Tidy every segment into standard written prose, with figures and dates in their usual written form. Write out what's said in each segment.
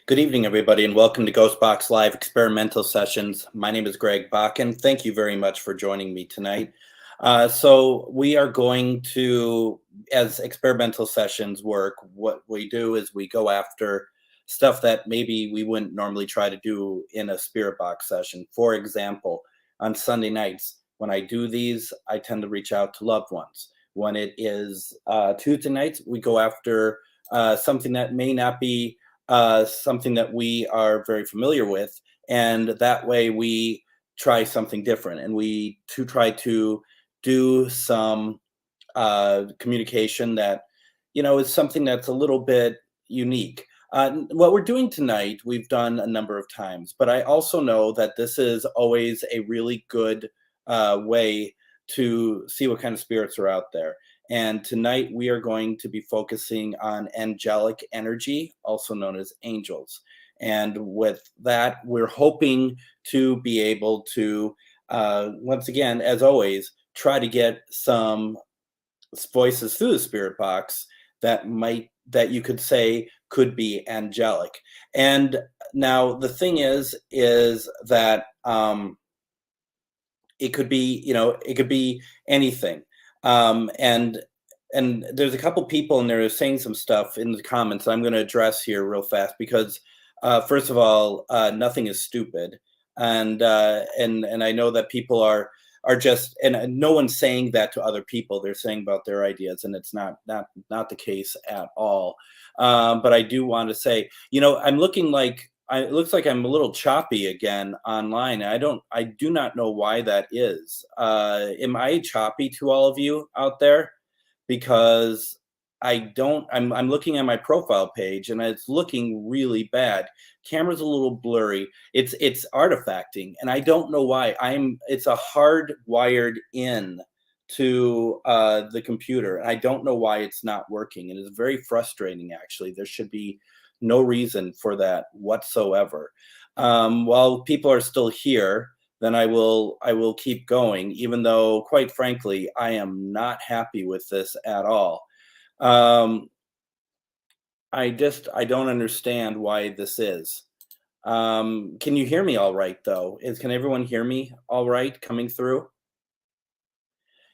Good evening, everybody, and welcome to GhostBox Live Experimental Sessions. My name is Greg Bakken. Thank you very much for joining me tonight. So we are going to, as experimental sessions work, what we do is we go after stuff that maybe we wouldn't normally try to do in a spirit box session. For example, on Sunday nights, when I do these, I tend to reach out to loved ones. When it is Tuesday nights, we go after something that may not be something that we are very familiar with, and that way we try something different, and we to try to do some communication that is something that's a little bit unique. What we're doing tonight, we've done a number of times, but I also know that this is always a really good way to see what kind of spirits are out there. And tonight we are going to be focusing on angelic energy, also known as angels. And with that, we're hoping to be able to, once again, as always, try to get some voices through the spirit box that you could say could be angelic. And now the thing is that it could be, it could be anything. And there's a couple people in there saying some stuff in the comments I'm going to address here real fast because first of all, nothing is stupid, and I know that people are just, and no one's saying that to other people. They're saying about their ideas, and it's not the case at all. But I do want to say, I'm looking like it looks like I'm a little choppy again online. I do not know why that is. Am I choppy to all of you out there? Because I'm looking at my profile page and it's looking really bad. Camera's a little blurry. It's artifacting, and I don't know why. It's a hard wired in to the computer. And I don't know why it's not working. And it's very frustrating, actually. There should be no reason for that whatsoever. While people are still here, then I will keep going, even though, quite frankly, I am not happy with this at all. I don't understand why this is. Can you hear me all right, though? Can everyone hear me all right coming through?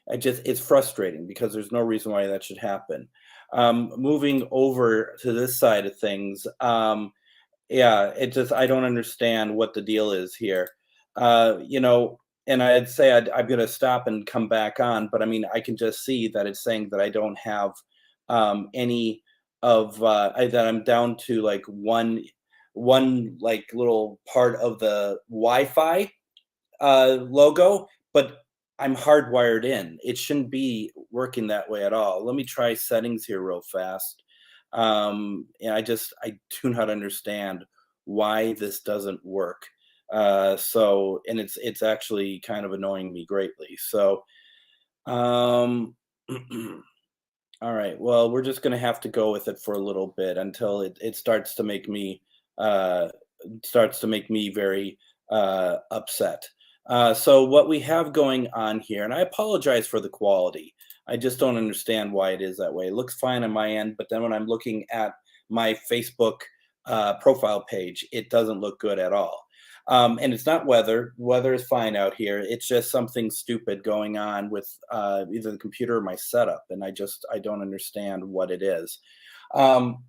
It's frustrating because there's no reason why that should happen. Moving over to this side of things, yeah, I don't understand what the deal is here. And I'd say I'm going to stop and come back on, but I mean, I can just see that it's saying that I don't have any of that I'm down to like one like little part of the Wi-Fi logo, but I'm hardwired in. It shouldn't be working that way at all. Let me try settings here real fast. And I do not understand why this doesn't work. And it's actually kind of annoying me greatly. So, all right. Well, we're just gonna have to go with it for a little bit until it uh, starts to make me very upset. So what we have going on here, and I apologize for the quality. I just don't understand why it is that way. It looks fine on my end, but then when I'm looking at my Facebook profile page, it doesn't look good at all. And it's not weather. Weather is fine out here. It's just something stupid going on with either the computer or my setup, and I don't understand what it is. Um,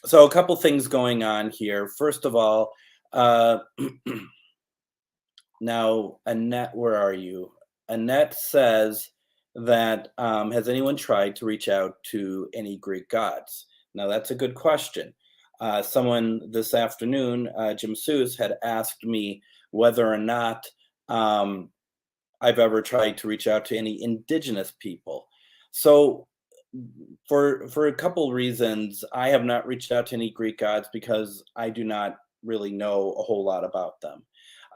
so a couple things going on here. First of all, now Annette, where are you? Annette says that has anyone tried to reach out to any Greek gods? Now that's a good question. Someone this afternoon, Jim Seuss, had asked me whether or not I've ever tried to reach out to any indigenous people. So for a couple reasons, I have not reached out to any Greek gods because I do not really know a whole lot about them.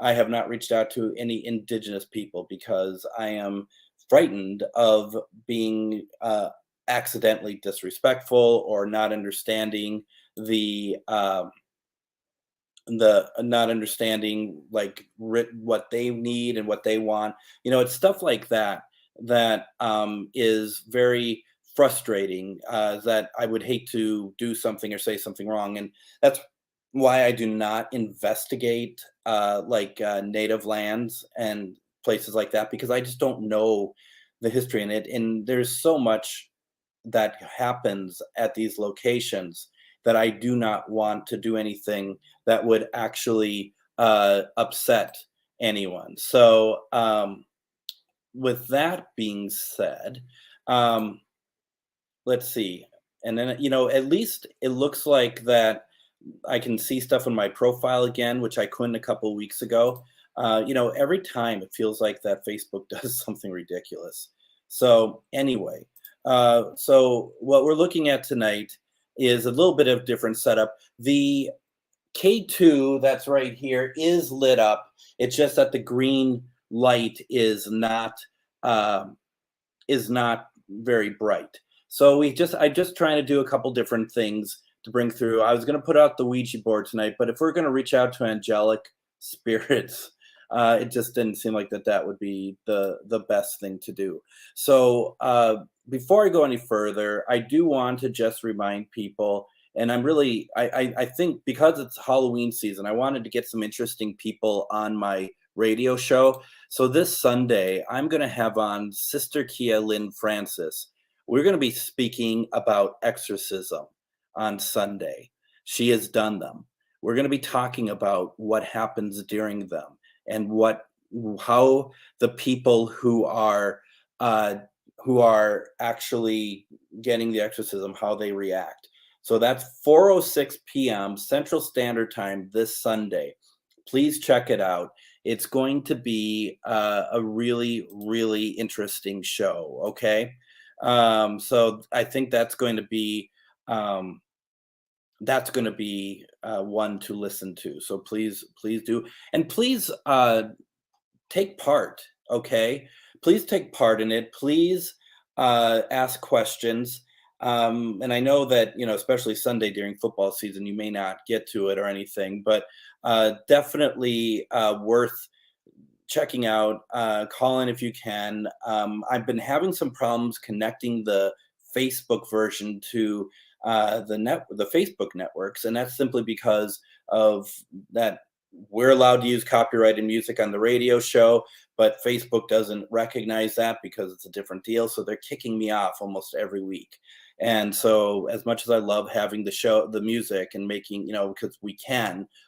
I have not reached out to any indigenous people because I am frightened of being accidentally disrespectful or not understanding the not understanding like what they need and what they want. It's stuff like that that is very frustrating, that I would hate to do something or say something wrong, and that's why I do not investigate native lands and places like that, because I just don't know the history in it. And there's so much that happens at these locations that I do not want to do anything that would actually upset anyone. So, with that being said, um, let's see. And then, at least it looks like that I can see stuff in my profile again, which I couldn't a couple weeks ago. Every time it feels like that Facebook does something ridiculous. So anyway, so what we're looking at tonight is a little bit of different setup. The K2 that's right here is lit up. It's just that the green light um, is not very bright. So I'm just trying to do a couple different things to bring through. I was going to put out the Ouija board tonight, but if we're going to reach out to angelic spirits, it just didn't seem like that would be the best thing to do. So before I go any further, I do want to just remind people, and I think because it's Halloween season, I wanted to get some interesting people on my radio show. So this Sunday, I'm going to have on Sister Kia Lynn Francis. We're going to be speaking about exorcism on Sunday. She has done them. We're going to be talking about what happens during them and how the people who are actually getting the exorcism, how they react. So that's 4:06 p.m. Central Standard Time this Sunday. Please check it out. It's going to be a really, really interesting show. Okay, so I think um, that's going to be one to listen to. So please do, and please take part. Okay, please take part in it. Please ask questions. And I know that, especially Sunday during football season, you may not get to it or anything, but definitely worth checking out. Call in if you can. I've been having some problems connecting the Facebook version to the Facebook networks, and that's simply because of that. We're allowed to use copyrighted music on the radio show, but Facebook doesn't recognize that because it's a different deal. So they're kicking me off almost every week. And so, as much as I love having the music and making, because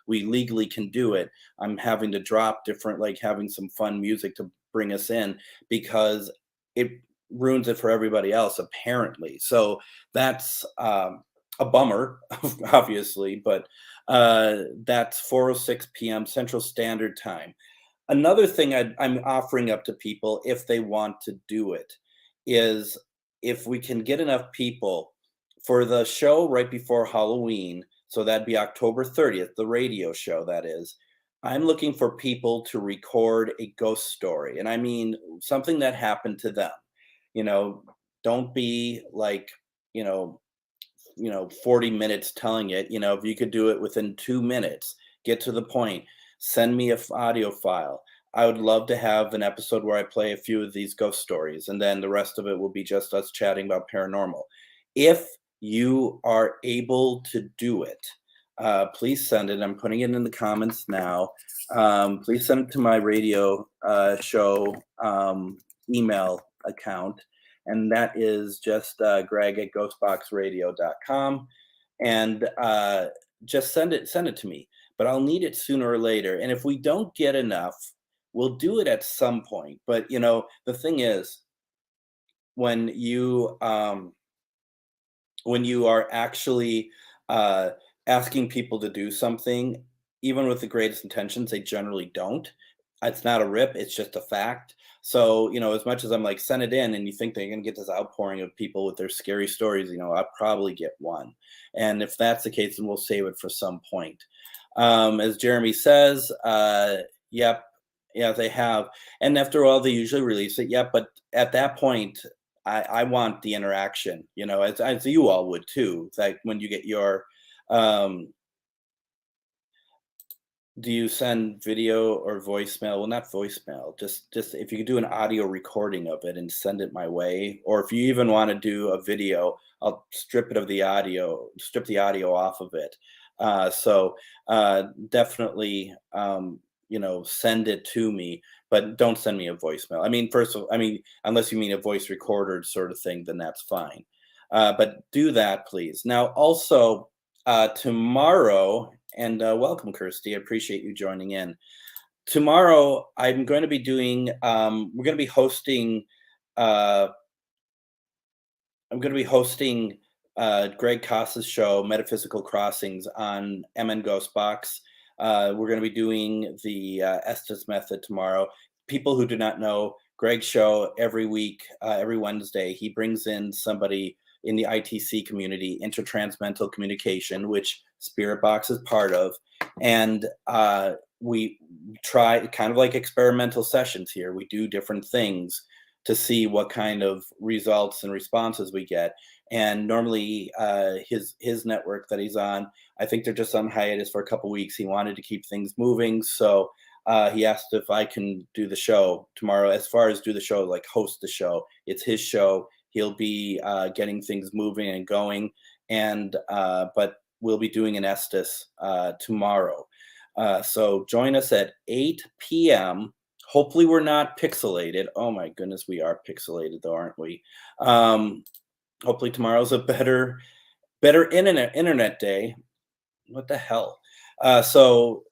we legally can do it, I'm having to drop different, like having some fun music to bring us in, because it ruins it for everybody else, apparently. So that's a bummer, obviously, but that's 4:06 p.m. Central Standard Time. Another thing I'm offering up to people, if they want to do it, is if we can get enough people for the show right before Halloween, so that'd be October 30th, the radio show that is. I'm looking for people to record a ghost story, and I mean something that happened to them. You know, don't be like, you know, 40 minutes telling it. If you could do it within 2 minutes, get to the point, send me a audio file. I would love to have an episode where I play a few of these ghost stories, and then the rest of it will be just us chatting about paranormal. If you are able to do it, please send it. I'm putting it in the comments now. Please send it to my radio show email account, and that is just Greg at ghostboxradio.com, and just send it to me. But I'll need it sooner or later, and if we don't get enough, we'll do it at some point. But the thing is, when you are actually asking people to do something, even with the greatest intentions, they generally don't. It's not a rip, it's just a fact. So, as much as I'm like, send it in, and you think they're going to get this outpouring of people with their scary stories, I'll probably get one. And if that's the case, then we'll save it for some point. As Jeremy says, yep, yeah, they have. And after all, they usually release it. Yep, but at that point, I want the interaction, as you all would too. Like when you get your, um, do you send video or voicemail? Well, not voicemail. Just if you could do an audio recording of it and send it my way, or if you even want to do a video, I'll strip the audio off of it. Definitely, send it to me, but don't send me a voicemail. I mean, first of all, I mean, unless you mean a voice recorder sort of thing, then that's fine. But do that, please. Now, also, tomorrow, and welcome, Kirsty. I appreciate you joining in. Tomorrow, we're going to be hosting uh, I'm going to be hosting Greg Costa's show, Metaphysical Crossings, on MN GhostBox. We're going to be doing the Estes method tomorrow. People who do not know, Greg's show every week, every Wednesday, he brings in somebody in the ITC community, intertransmental communication, which Spirit Box is part of. And we try kind of like experimental sessions here. We do different things to see what kind of results and responses we get. And normally his network that he's on, I think they're just on hiatus for a couple weeks. He wanted to keep things moving. So he asked if I can do the show tomorrow. As far as do the show, like host the show, it's his show. He'll be getting things moving and going. But we'll be doing an Estes tomorrow. So join us at 8 p.m. Hopefully we're not pixelated. Oh my goodness, we are pixelated though, aren't we? Hopefully tomorrow's a better internet day. What the hell? That's what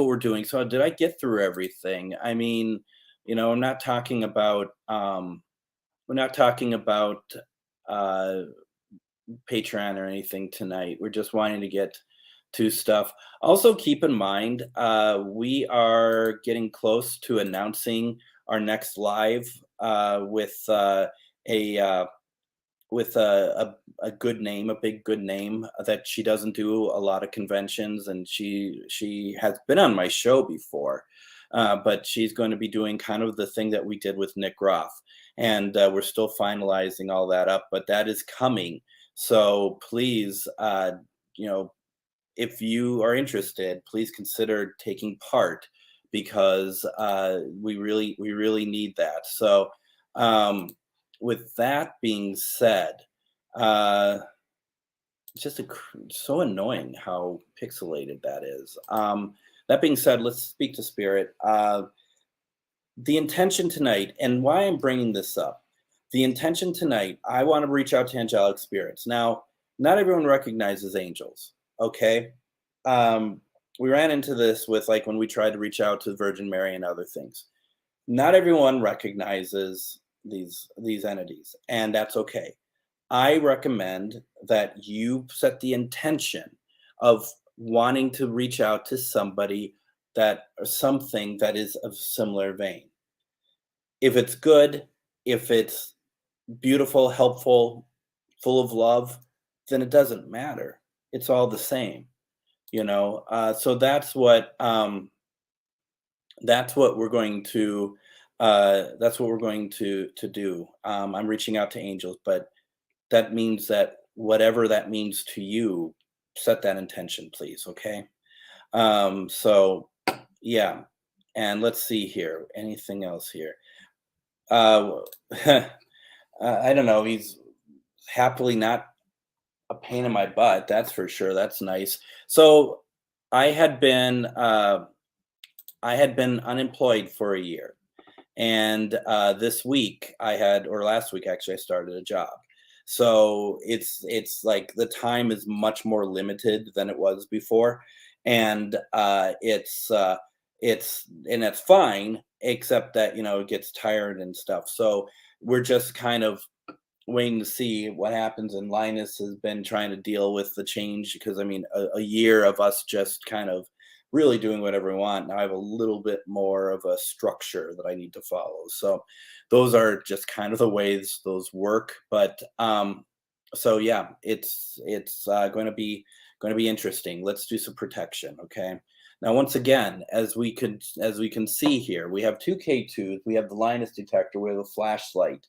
we're doing. So did I get through everything? I mean, I'm not talking about we're not talking about Patreon or anything tonight. We're just wanting to get to stuff. Also, keep in mind, we are getting close to announcing our next live with a good name, a big good name that she doesn't do a lot of conventions, and she has been on my show before, but she's going to be doing kind of the thing that we did with Nick Groff, and we're still finalizing all that up, but that is coming. So please, if you are interested, please consider taking part because we really need that. So with that being said, it's just so annoying how pixelated that is. That being said, let's speak to Spirit. The intention tonight, and why I'm bringing this up, the intention tonight, I want to reach out to angelic spirits. Now, not everyone recognizes angels. Okay. We ran into this with like when we tried to reach out to the Virgin Mary and other things. Not everyone recognizes these entities, and that's okay. I recommend that you set the intention of wanting to reach out to somebody or something that is of similar vein. If it's good, if it's beautiful, helpful, full of love, then it doesn't matter. It's all the same. So that's what we're going to do. I'm reaching out to angels, but that means that whatever that means to you, set that intention, please. Okay. So yeah, and let's see here, anything else here. I don't know, he's happily not a pain in my butt, that's for sure. That's nice. So I had been unemployed for a year, and last week actually, I started a job. So it's like the time is much more limited than it was before, and it's fine, except that it gets tired and stuff. So we're just kind of waiting to see what happens, and Linus has been trying to deal with the change because I mean a year of us just kind of really doing whatever we want. Now I have a little bit more of a structure that I need to follow. So those are just kind of the ways those work. But so yeah, it's going to be interesting. Let's do some protection, okay? Now once again, as we can see here, we have 2 K2s, we have the Linus detector, we have a flashlight.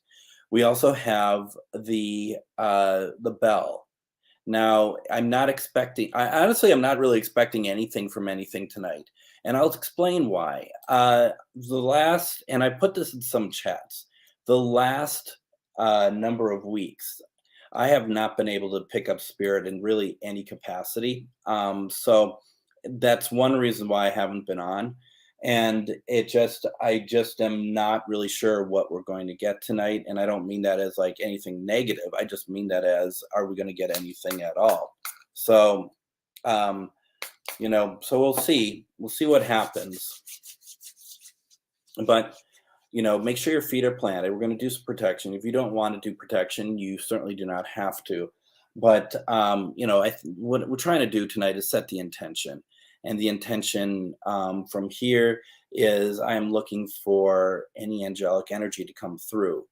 We also have the bell. Now, I'm not really expecting anything from anything tonight. And I'll explain why. And I put this in some chats, the last number of weeks, I have not been able to pick up spirit in really any capacity. So that's one reason why I haven't been on. And I just am not really sure what we're going to get tonight. And I don't mean that as like anything negative. I just mean that as, are we going to get anything at all? So, um, so we'll see. We'll see what happens. But make sure your feet are planted. We're going to do some protection. If you don't want to do protection, you certainly do not have to. But what we're trying to do tonight is set the intention, and the intention from here is I am looking for any angelic energy to come through.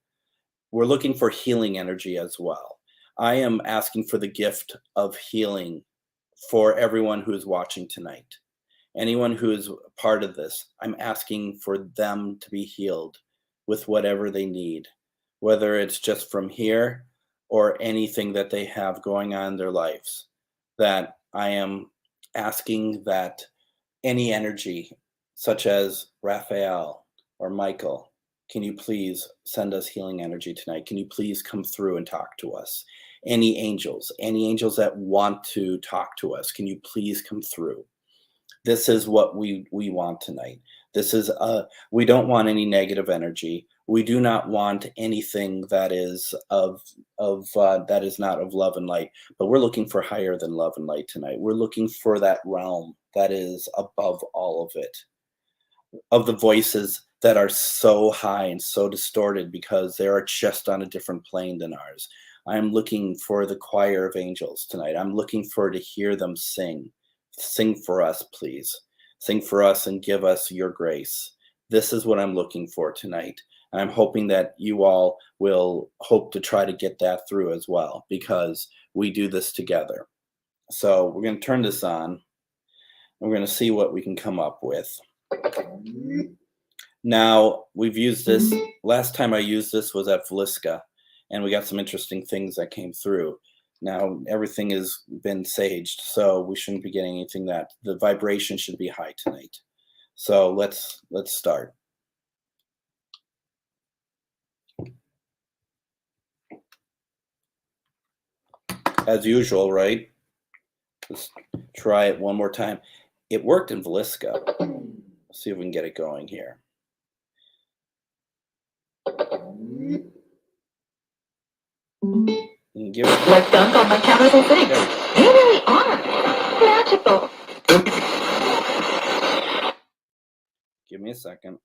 We're looking for healing energy as well. I am asking for the gift of healing for everyone who is watching tonight. Anyone who is part of this, I'm asking for them to be healed with whatever they need, whether it's just from here or anything that they have going on in their lives. That I am asking that any energy, such as Raphael or Michael, can you please send us healing energy tonight? Can you please come through and talk to us? Any angels that want to talk to us, can you please come through? This is what we want tonight. We don't want any negative energy. We do not want anything that is that is not of love and light. But we're looking for higher than love and light tonight. We're looking for that realm that is above all of it, of the voices that are so high and so distorted because they are just on a different plane than ours. I'm looking for the choir of angels tonight. I'm looking for to hear them sing. Sing for us, please. Sing for us and give us your grace. This is what I'm looking for tonight. And I'm hoping that you all will hope to try to get that through as well, because we do this together. So we're going to turn this on. And we're going to see what we can come up with. Now, we've used this. Last time I used this was at Velisca, and we got some interesting things that came through. Now everything has been saged, so we shouldn't be getting anything that the vibration should be high tonight. So let's start. As usual, right? Let's try it one more time. It worked in Velisca. Let's see if we can get it going here. Give it. Like dunk on my chemical things. They really are magical. Give me a second.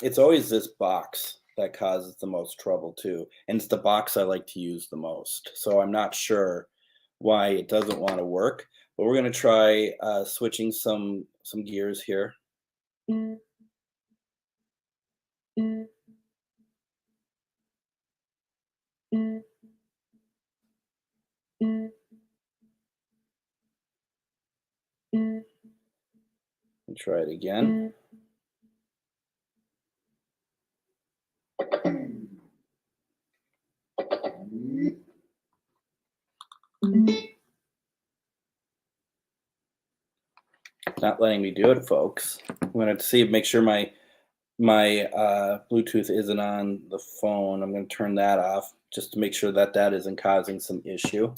It's always this box that causes the most trouble too, and it's the box I like to use the most. So I'm not sure why it doesn't want to work, but we're going to try switching some gears here. And try it again. Not letting me do it, folks. I'm going to see, make sure my Bluetooth isn't on the phone. I'm going to turn that off just to make sure that that isn't causing some issue,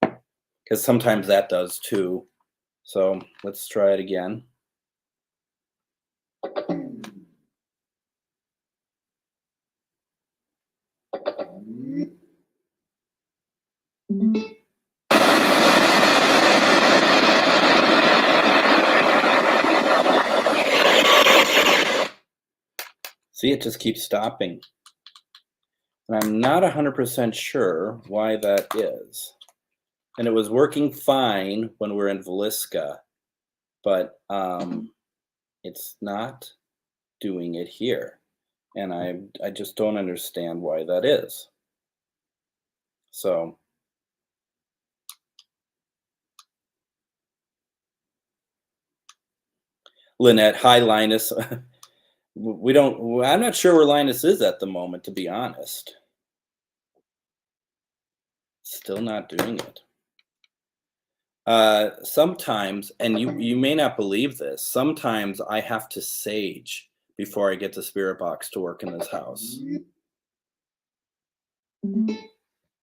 because sometimes that does too. So let's try it again. See, it just keeps stopping. And I'm not 100% sure why that is. And it was working fine when we're in Velisca, but it's not doing it here. And I just don't understand why that is. So Lynette, hi Linus. I'm not sure where Linus is at the moment, to be honest. Still not doing it. Sometimes, and you may not believe this, sometimes I have to sage before I get the spirit box to work in this house.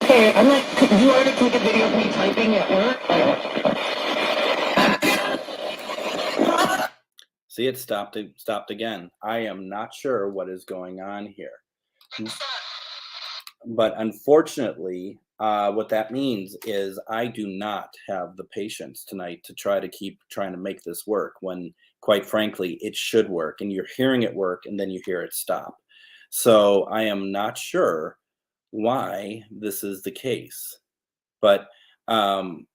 Hey, I'm like, you already took a video of me typing at work? See, it stopped again. I am not sure what is going on here. But unfortunately, what that means is I do not have the patience tonight to try to keep trying to make this work when, quite frankly, it should work. And you're hearing it work and then you hear it stop. So I am not sure why this is the case. But I'm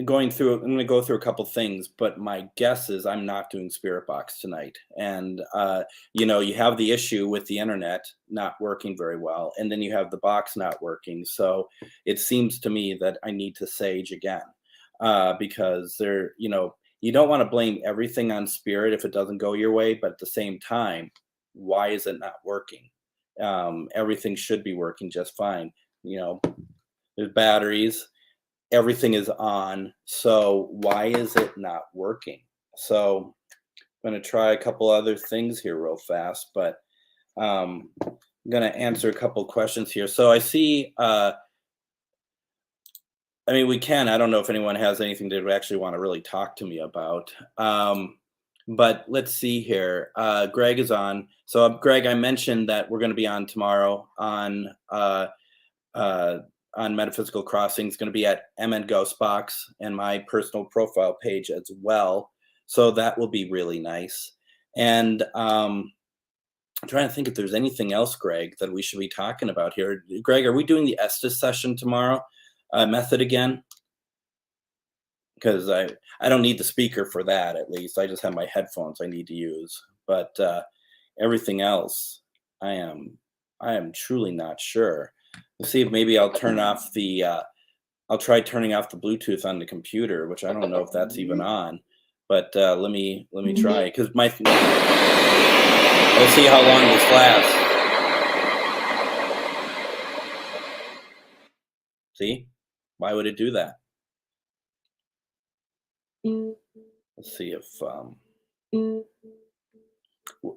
going to go through a couple things, but my guess is I'm not doing Spirit Box tonight. And you have the issue with the internet not working very well, and then you have the box not working. So it seems to me that I need to Sage again, because you don't want to blame everything on Spirit if it doesn't go your way, but at the same time, why is it not working? Everything should be working just fine. There's batteries, everything is on, so why is it not working? So I'm going to try a couple other things here real fast, but I'm going to answer a couple questions here. So I see, I don't know if anyone has anything to actually want to really talk to me about, but let's see here. Greg is on. So Greg, I mentioned that we're going to be on tomorrow on Metaphysical Crossing. It's going to be at MN GhostBox and my personal profile page as well. So that will be really nice. And I'm trying to think if there's anything else, Greg, that we should be talking about here. Greg, are we doing the Estes session tomorrow? Method again? Because I don't need the speaker for that, at least. I just have my headphones I need to use. But everything else, I am truly not sure. Let's see if maybe I'll turn off the I'll try turning off the Bluetooth on the computer, which I don't know if that's even on, but let me try, because we'll see how long this lasts. See, why would it do that? Let's see if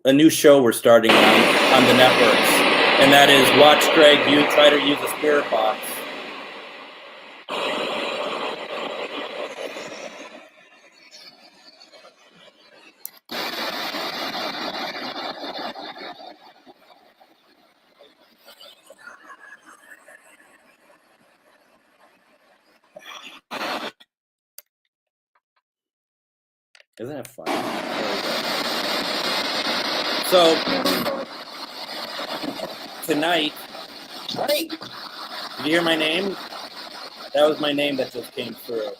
a new show we're starting on the networks, and that is watch Greg try to use a spirit box. Isn't it fun? So tonight, did you hear my name? That was my name that just came through.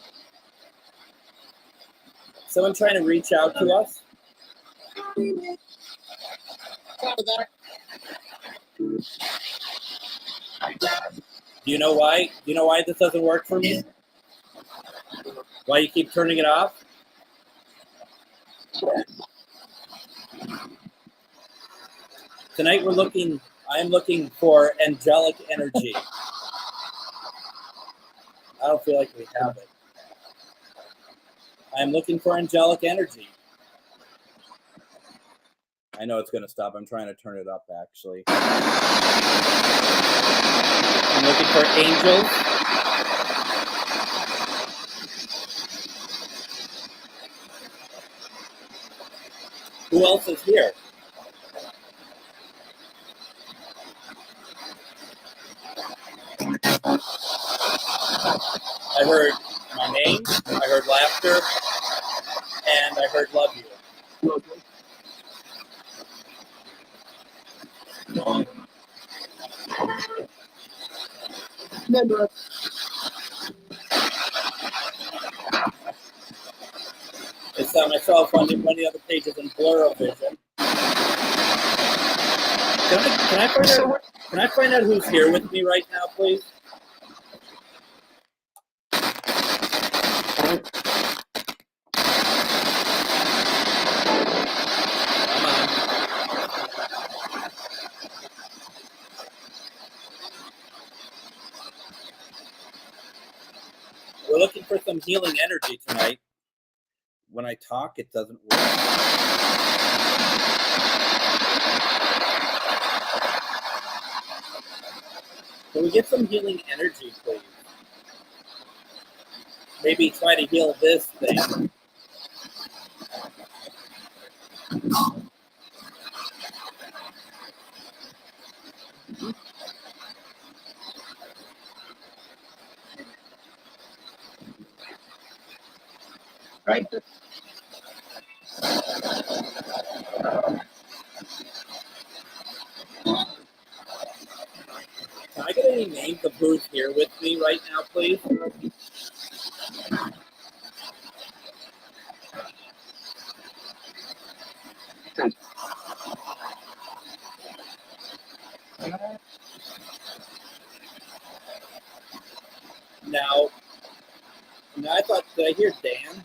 Someone trying to reach out to us? Do you know why? Do you know why this doesn't work for me? Why you keep turning it off? Tonight I'm looking for angelic energy. I don't feel like we have it. I'm looking for angelic energy. I know it's going to stop. I'm trying to turn it up, actually. I'm looking for angels. Who else is here? I heard my name, I heard laughter, and I heard love you. It's myself on one of the other pages in blur vision. Can I find out who's here with me right now, please? Come on. We're looking for some healing energy tonight. When I talk, it doesn't work. Can we get some healing energy, please? Maybe try to heal this thing. Right. Can I get any names of who's here with me right now, please? Now I thought, did I hear Dan?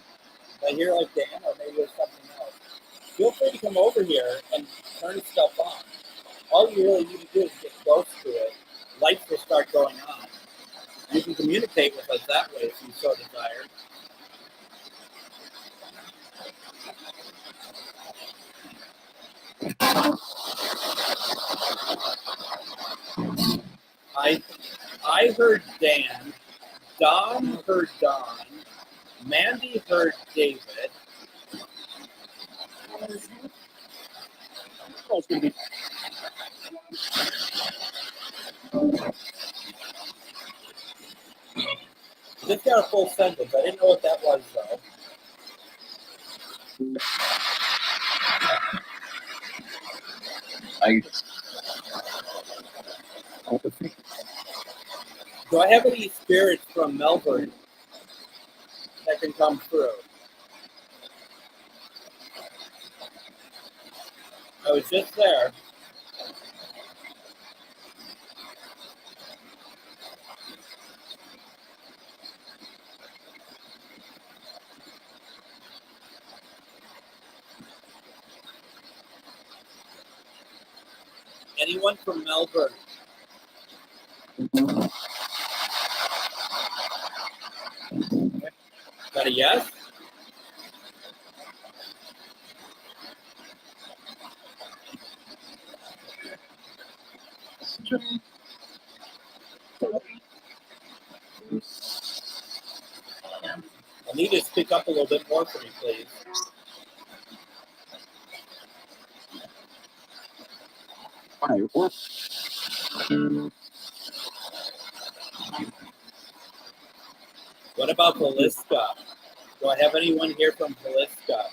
Did I hear like Dan, or maybe it was something else? Feel free to come over here and turn stuff on. All you really need to do is get close to it. Lights will start going on. You can communicate with us that way if you so desire. I heard Dan. Don heard Don. Mandy heard David. Just got a full sentence. I didn't know what that was, though. Do I have any spirits from Melbourne that can come through? I was just there. Anyone from Melbourne? Got a yes? I need you to speak up a little bit more for me, please. What about Velisca? Do I have anyone here from Velisca?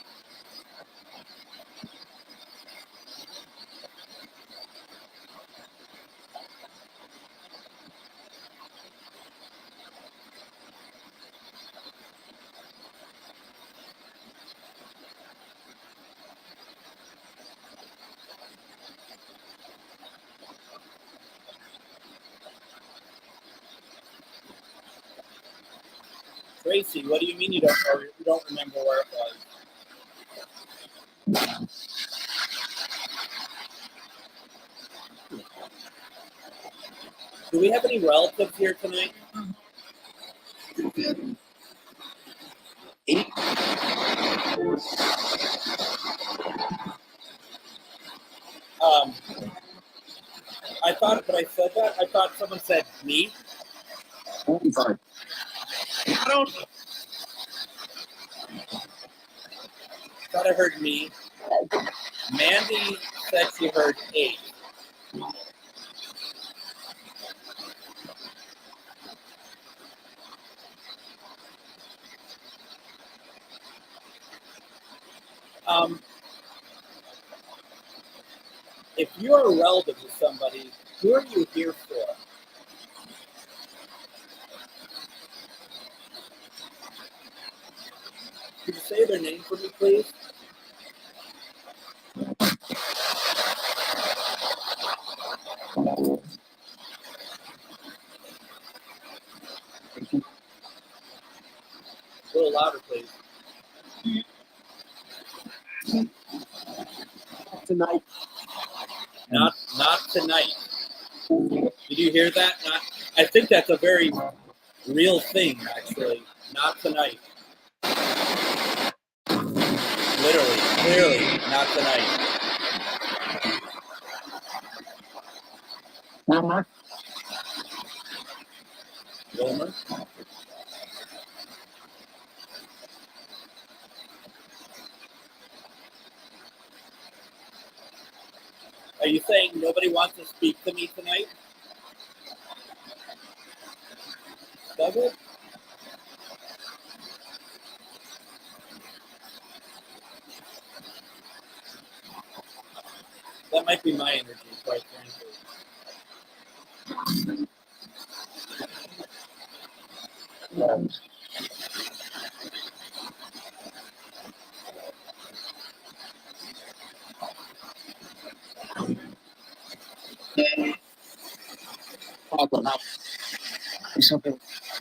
Tracy, what do you mean you don't remember where it was? Do we have any relatives here tonight? I thought when I said that, I thought someone said me. I thought I heard me. Mandy said she heard 8. If you are a relative of somebody, who are you here for? Could you say their name for me, please? A little louder, please. Tonight. Not tonight. Did you hear that? I think that's a very real thing, actually. Not tonight. Literally, clearly, not tonight. Wilmer? Are you saying nobody wants to speak to me tonight? Does it? That might be my energy, quite frankly.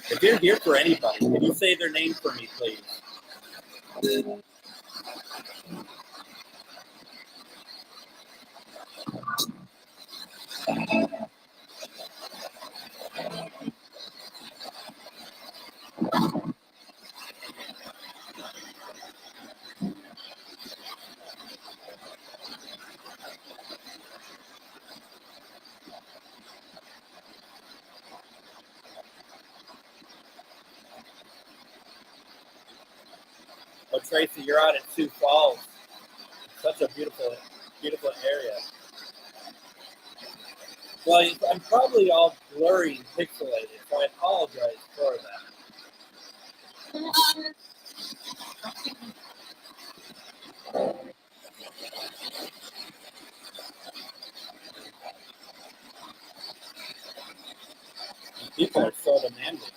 If you're here for anybody, can you say their name for me, please? Oh, Tracy, you're out at Sioux Falls. Such a beautiful, beautiful area. Well, I'm probably all blurry and pixelated, so I apologize for that. People are so demanding.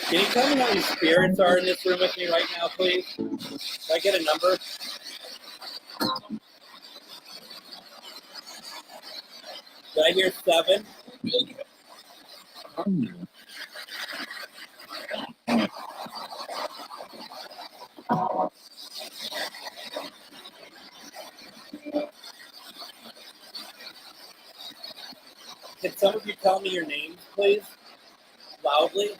Can you tell me how many spirits are in this room with me right now, please? Can I get a number? Did I hear 7? Can some of you tell me your names, please? Loudly?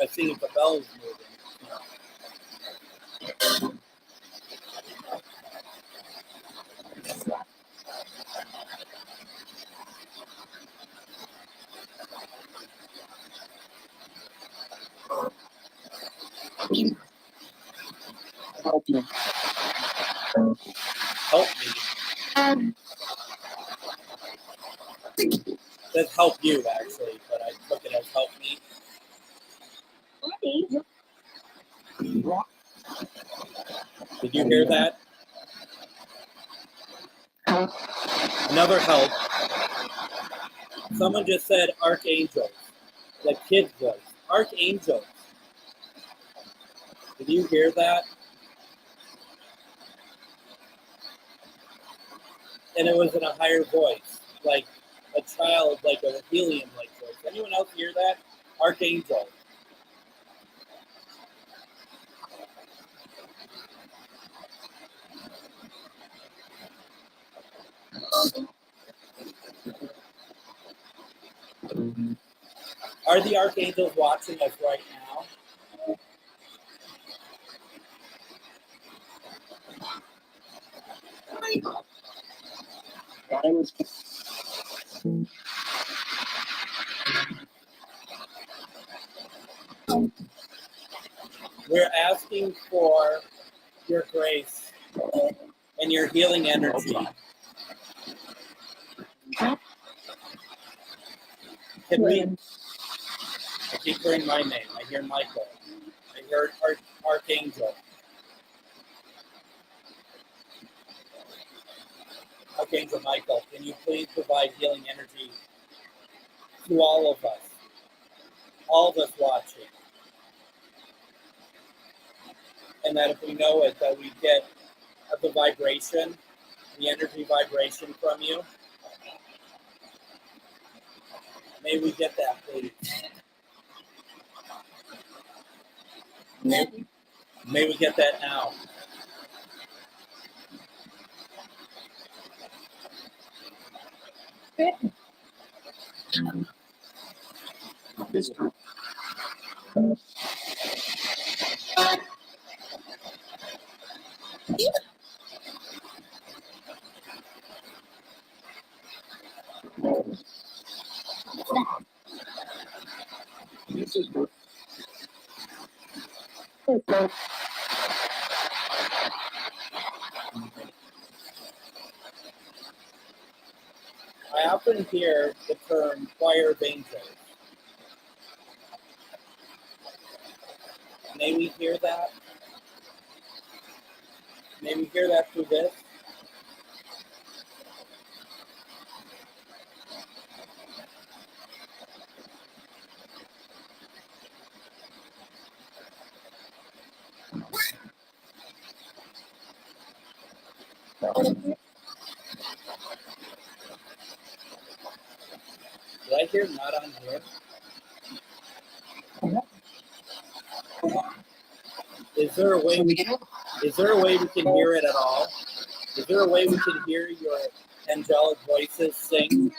I see the bells moving. Help me. Help me. It says help you, actually, but I took it as help me. Did you hear that? Another help. Someone just said archangels. The kid's voice. Archangels. Did you hear that? And it was in a higher voice, like a child, like a helium-like voice. Anyone else hear that? Archangel. Are the archangels watching us right now? We're asking for your grace and your healing energy. Can we? I keep hearing my name. I hear Michael. I hear Archangel. Archangel Michael, can you please provide healing energy to all of us watching? And that if we know it, that we get the vibration, the energy vibration from you. May we get that, please. May we get that now. This time. This is good. I often hear the term choir of angels. May we hear that? May we hear that through this? Did I hear not on here? Is there a way we can hear it at all? Is there a way we can hear your angelic voices sing?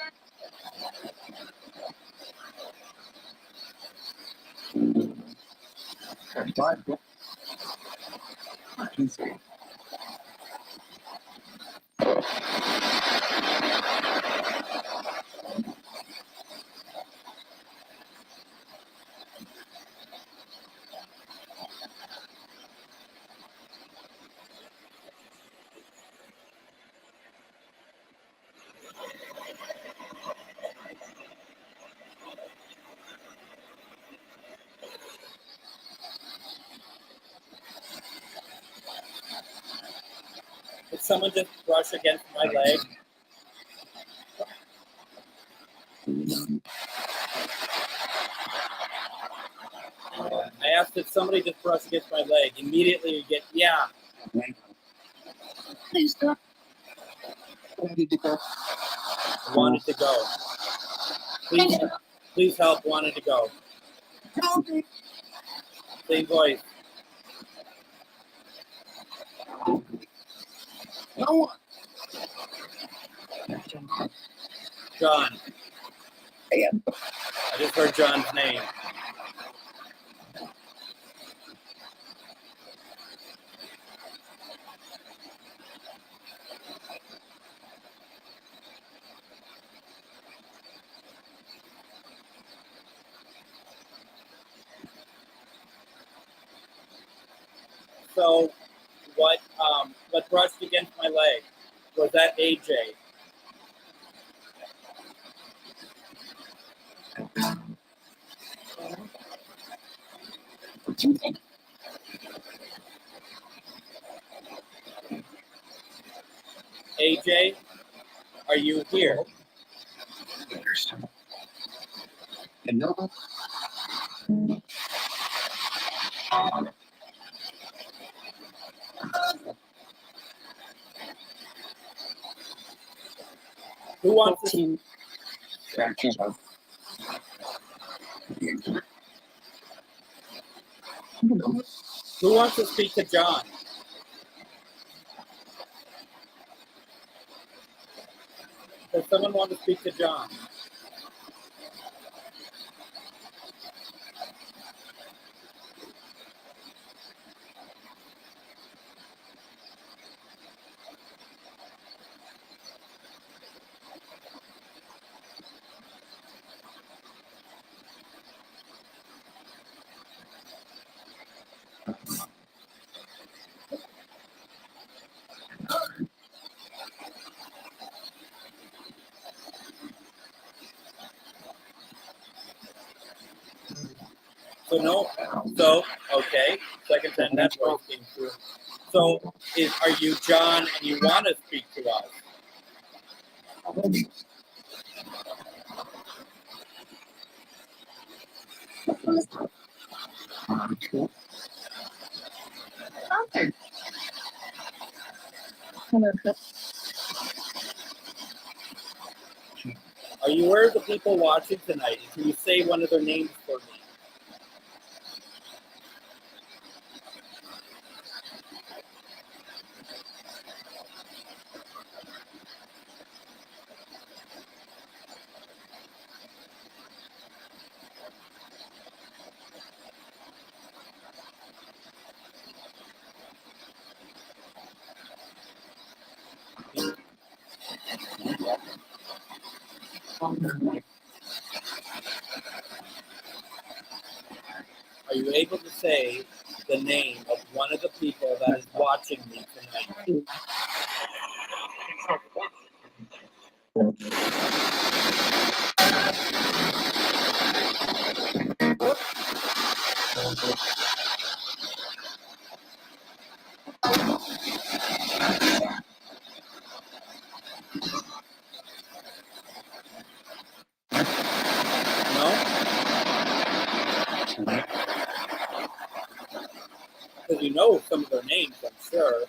Did someone just brush against my leg? I asked if somebody just brushed against my leg. Immediately you get, yeah. Please stop. Wanted to go. Wanted to go. Please help, wanted to go. Okay. Same voice. No one. John. Yeah. I just heard John's name. So what brushed against my leg? Was that AJ? AJ, are you here? And no one. Who wants to Who wants to speak to John? Does someone want to speak to John? Okay. Second time that voice came through. So, are you John and you want to speak to us? Are you aware of the people watching tonight? Can you say one of their names for me? Are you able to say the name of one of the people that is watching me tonight? No? Because you know some of their names, I'm sure.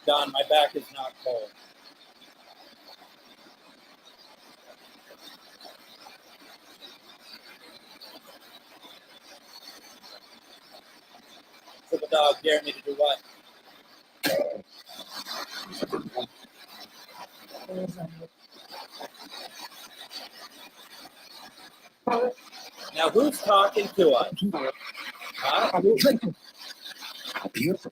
Don, my back is not cold. So the dog dare me to do what? Now who's talking to us? Huh? Beautiful.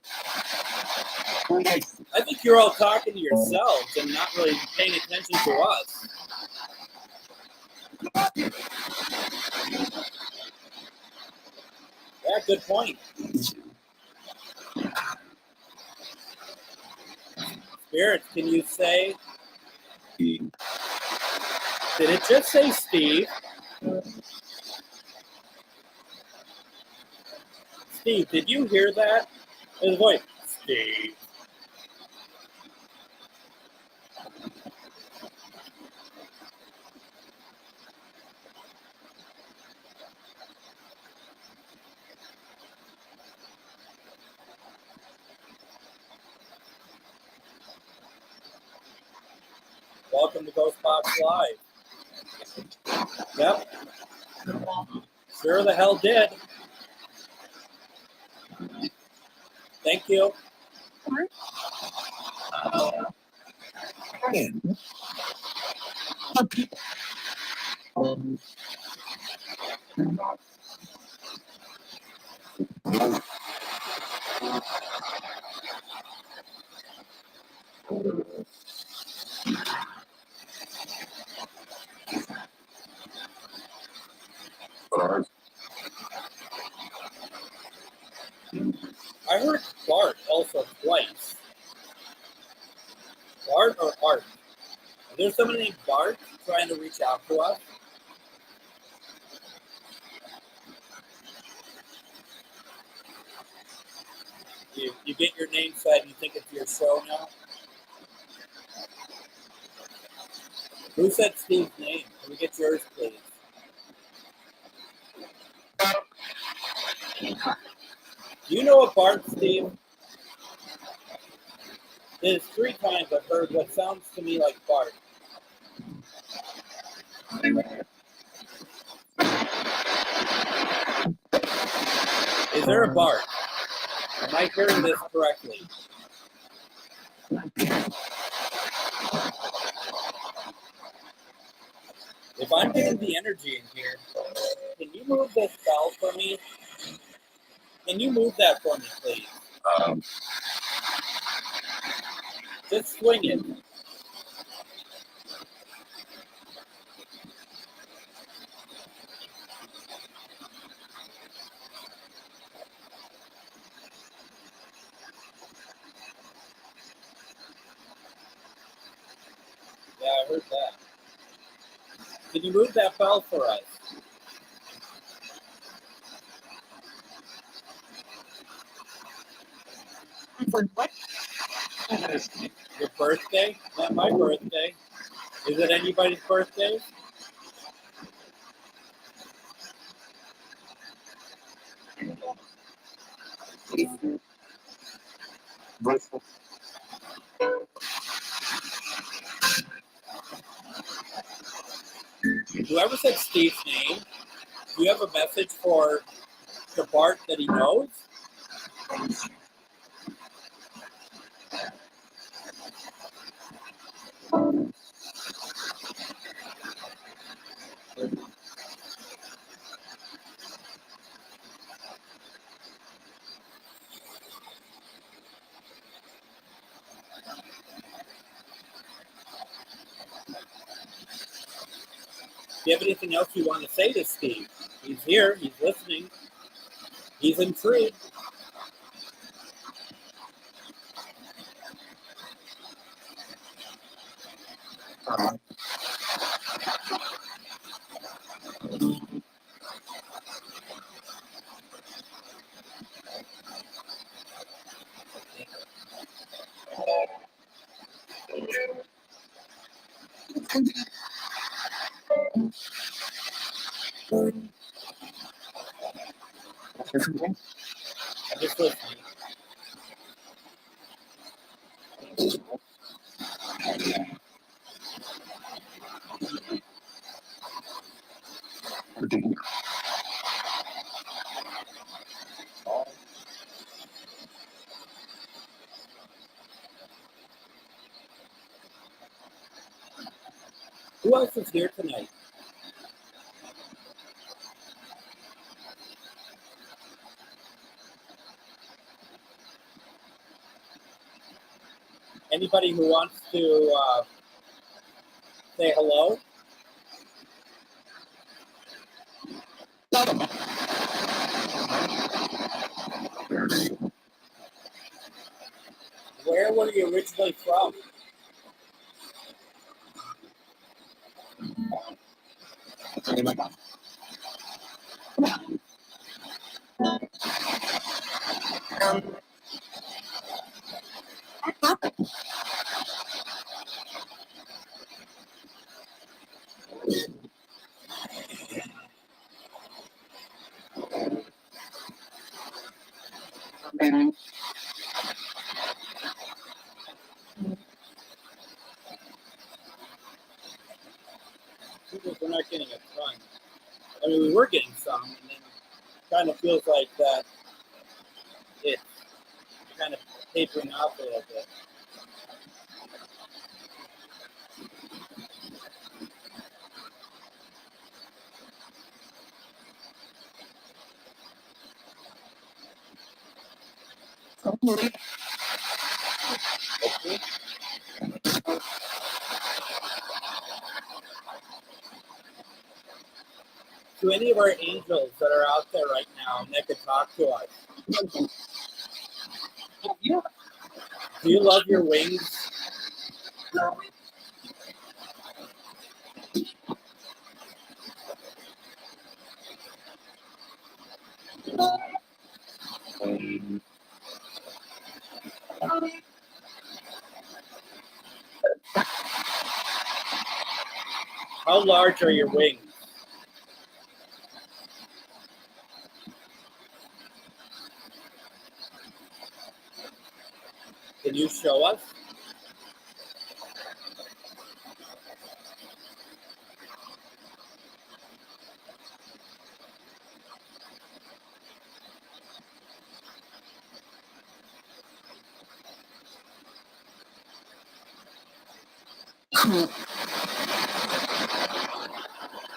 I think you're all talking to yourselves and not really paying attention to us. Yeah, good point. Spirit, can you say? Did it just say Steve? Steve, did you hear that? His voice, Steve. Welcome to GhostBox Live. Yep. Sure the hell did. Thank you. I heard Bart also twice. Bart or Art? Is there somebody named Bart trying to reach out to us? You get your name said and you think it's your show now? Who said Steve's name? Can we get yours, please? Do you know a Bart, Steve? There's 3 times I've heard what sounds to me like Bart. Is there a Bart? Am I hearing this correctly? If I'm getting the energy in here, can you move this bell for me? Can you move that for me, please? Just swing it. Yeah, I heard that. Can you move that bell for us? What? Your birthday? Not my birthday. Is it anybody's birthday? Whoever said Steve's name, do you have a message for the Bart that he knows? you have anything else you want to say to Steve? He's here. He's listening. He's intrigued. I'm just listening. Who else is here tonight? Anybody who wants to say hello? Where were you originally from? Because we're not getting a ton. I mean, we were getting some, and then it kind of feels like that it's kind of tapering off a little bit. Okay. To any of our angels that are out there right now and that could talk to us, do you love your wings? How large are your wings? Can you show us?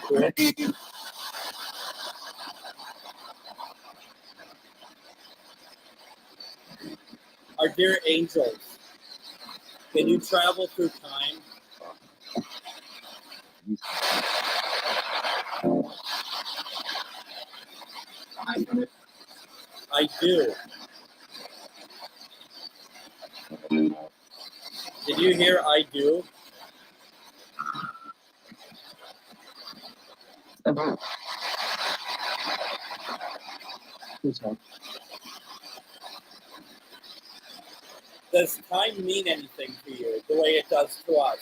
Good. Our dear angels, can you travel through time? I do. Did you hear I do? Does time mean anything to you the way it does to us?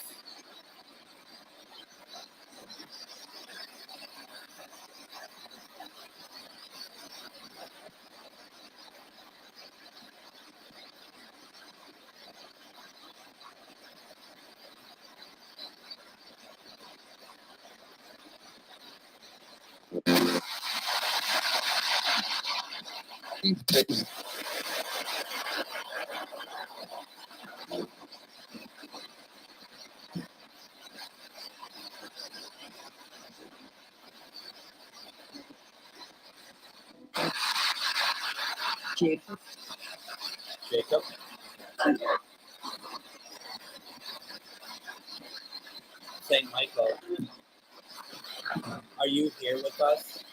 Jacob. Jacob? St. Michael. Are you here with us?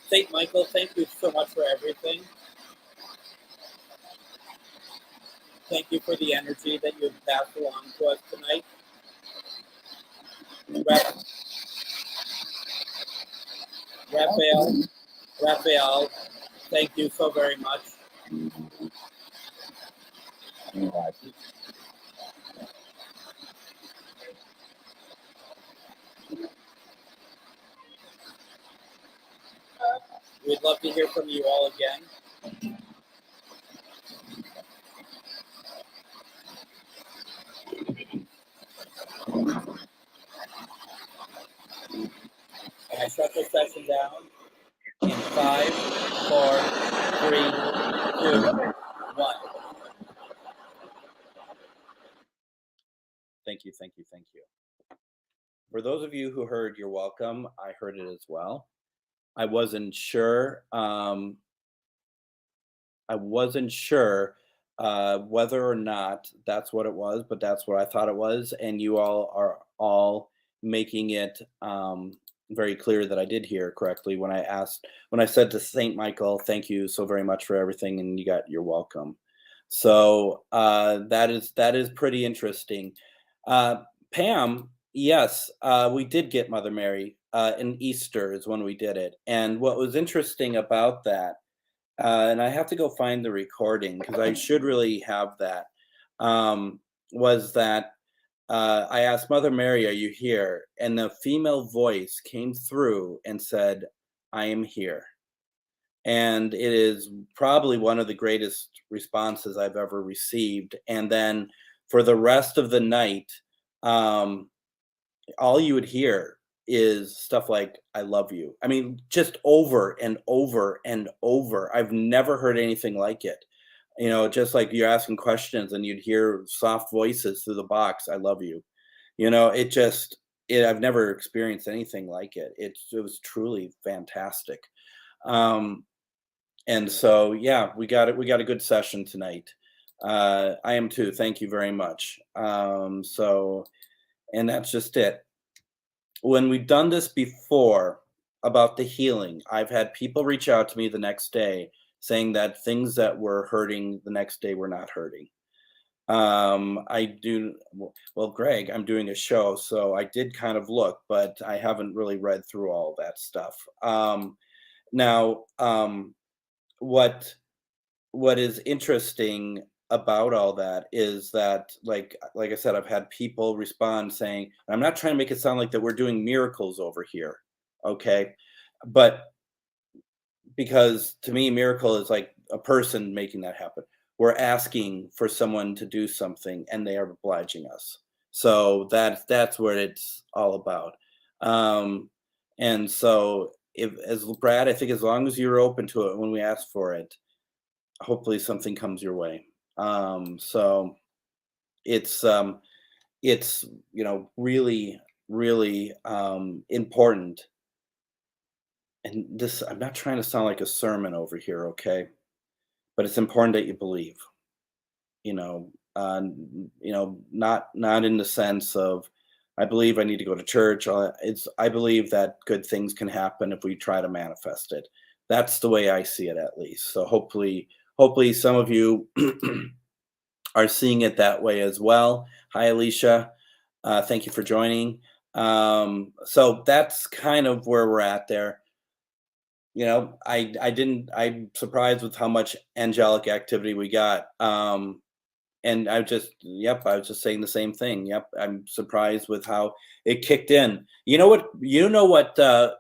St. Michael, thank you so much for everything. Thank you for the energy that you've passed along to us tonight. Raphael, thank you so very much. We'd love to hear from you all again. And I shut the session down in 5, 4, 3, 2, 1. Thank you, thank you, thank you. For those of you who heard, you're welcome. I heard it as well. I wasn't sure. Whether or not that's what it was, but that's what I thought it was, and you all are all making it very clear that I did hear correctly when I said to Saint Michael, "Thank you so very much for everything," and you got "You're welcome." So that is pretty interesting. Pam, yes, we did get Mother Mary, and Easter is when we did it, and what was interesting about that, and I have to go find the recording because I should really have that. Was that I asked Mother Mary, "Are you here?" And the female voice came through and said, "I am here." And it is probably one of the greatest responses I've ever received. And then for the rest of the night, um, all you would hear is stuff like "I love you." I mean, just over and over and over. I've never heard anything like it. Just like you're asking questions and you'd hear soft voices through the box, "I love you." I've never experienced anything like it. It was truly fantastic. Um, and so yeah, we got a good session tonight. I am too. Thank you very much. And that's just it. When we've done this before about the healing, I've had people reach out to me the next day saying that things that were hurting the next day were not hurting. I do, well, Greg, I'm doing a show, so I did kind of look, but I haven't really read through all that stuff. Now, what is interesting about all that is that like I said, I've had people respond saying, I'm not trying to make it sound like that we're doing miracles over here, okay? But because to me miracle is like a person making that happen. We're asking for someone to do something and they are obliging us. So that's what it's all about. And so if as Brad, I think as long as you're open to it when we ask for it, hopefully something comes your way. So it's really really important. And this, I'm not trying to sound like a sermon over here, okay? But it's important that you believe. Not in the sense of I believe I need to go to church. I believe that good things can happen if we try to manifest it. That's the way I see it, at least. So hopefully some of you are seeing it that way as well. Hi, Alicia. Thank you for joining. So that's kind of where we're at there. I'm surprised with how much angelic activity we got. And I was just saying the same thing. Yep, I'm surprised with how it kicked in. You know what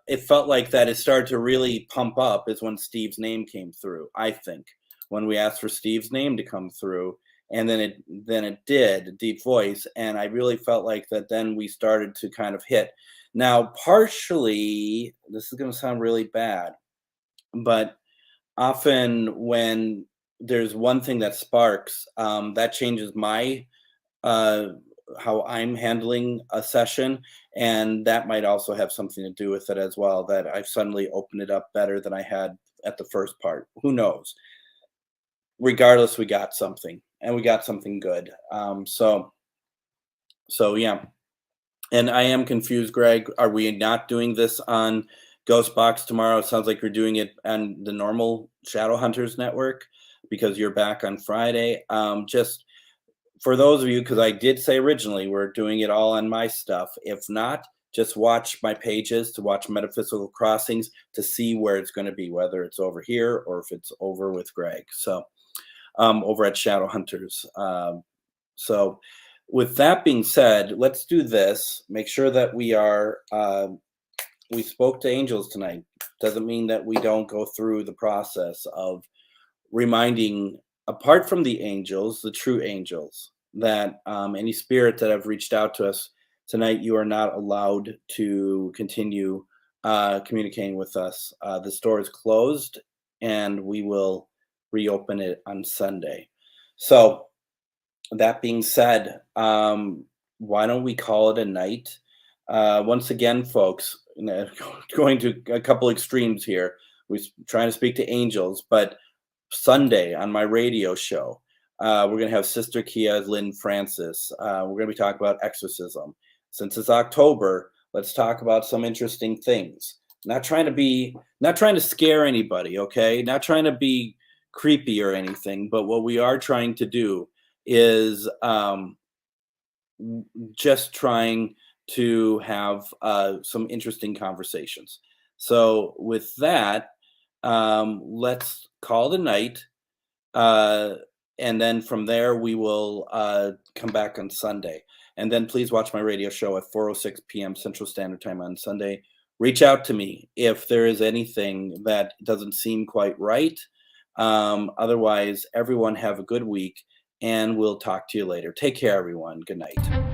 it felt like that it started to really pump up is when Steve's name came through, I think. When we asked for Steve's name to come through, and then it did, a deep voice, and I really felt like that then we started to kind of hit. Now, partially, this is going to sound really bad, but often when there's one thing that sparks, that changes my uh, how I'm handling a session, and that might also have something to do with it as well. That I've suddenly opened it up better than I had at the first part. Who knows? Regardless, we got something, and we got something good. So yeah. And I am confused, Greg. Are we not doing this on GhostBox tomorrow? It sounds like you're doing it on the normal Shadowhunters network because you're back on Friday. Just for those of you, because I did say originally we're doing it all on my stuff. If not, just watch my pages to watch Metaphysical Crossings to see where it's going to be, whether it's over here or if it's over with Greg. So over at Shadowhunters. So with that being said, let's do this. Make sure that we spoke to angels tonight. Doesn't mean that we don't go through the process of reminding, apart from the angels, the true angels, that any spirit that have reached out to us tonight, you are not allowed to continue communicating with us. The store is closed, and we will reopen it on Sunday. So that being said, why don't we call it a night? Once again, folks, going to a couple extremes here. We're trying to speak to angels, but Sunday on my radio show, we're going to have Sister Kia Lynn Francis. We're going to be talking about exorcism. Since it's October, let's talk about some interesting things. Not trying to scare anybody, okay? Not trying to be creepy or anything, but what we are trying to do is just trying to have some interesting conversations. So with that, let's call it a night. And then from there, we will come back on Sunday. And then please watch my radio show at 4:06 p.m. Central Standard Time on Sunday. Reach out to me if there is anything that doesn't seem quite right. Otherwise, everyone have a good week, and we'll talk to you later. Take care, everyone. Good night.